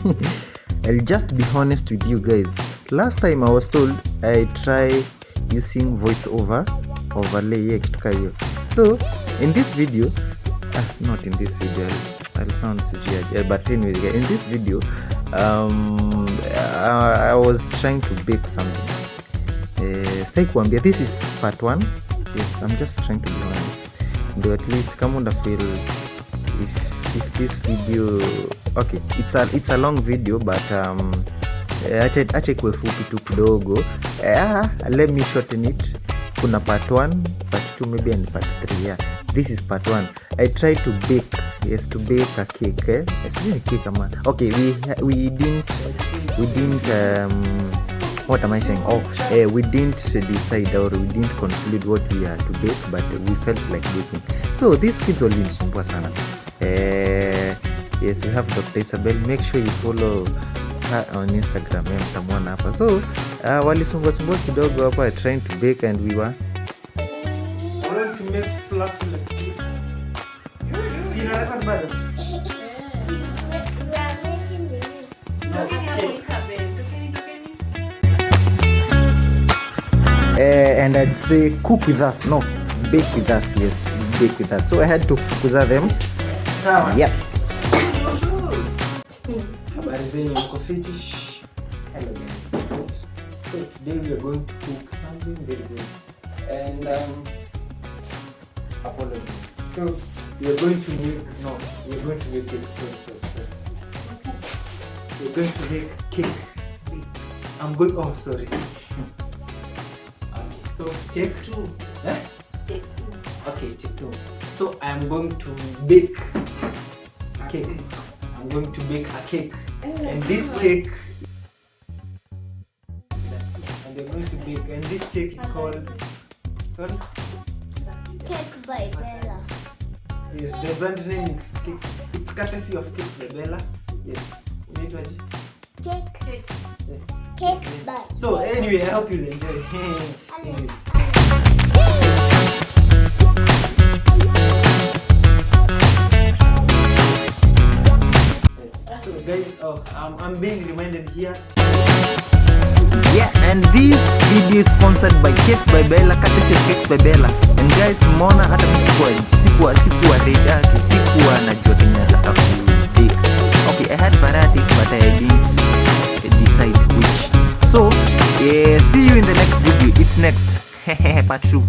I'll just be honest with you guys. Last time I was told I try using voiceover overlay kitu hiyo. So in this video, not in this video, I'll sound CGI, but anyway, in this video I was trying to bake something. Stay kuambia, this is part 1. Yes, I'm just trying to be honest. Do at least kama una feel if this video, okay, it's a long video, but acha ikuwe fupi tu kidogo. Let me shorten it. Kuna part 1, part 2, maybe, and part 3. Yeah, this is part 1. I tried to bake, to bake a cake. Okay, we didn't what am I saying? We didn't decide, or we didn't conclude what we are to bake, but we felt like baking. So these kids walinisumbua sana. Yes, we have Dr. Isabel. Make sure you follow her on Instagram, mtamwona hapa. So walisumbua kidogo hapa trying to bake, and we were to make fluff like this. See, na record bado. And I'd say cook with us, no, bake with us. Yes, bake with us. So I had to fukuza them. Sawa. Yep. Habari zenyu, mko fiti? Hello guys. So today we are going to cook something very good. And apologies. So we are going to make cake. Sorry. We're going to make cake. Sorry. So take 2. Take 2. Okay, take 2. So I'm going to bake a cake. I'm going to bake a cake. And this cake, and we're going to bake, and this cake is called Cake by Bella. Yes, the brand name is Cakes. It's courtesy of Cakes by Bella. Yes. Cake. Yeah. Cake by. So anyway, I hope you'll enjoy. Yes. So guys, I'm being reminded here. Yeah, and this video is sponsored by Cakes by Bella, courtesy of Cakes by Bella. And guys, mbona hata mimi sikuwa ready yake, sikuwa najua tena nataka kubake. Okay, I had varieties, but I didn't decide which. So, see you in the next video. It's next. Part 2.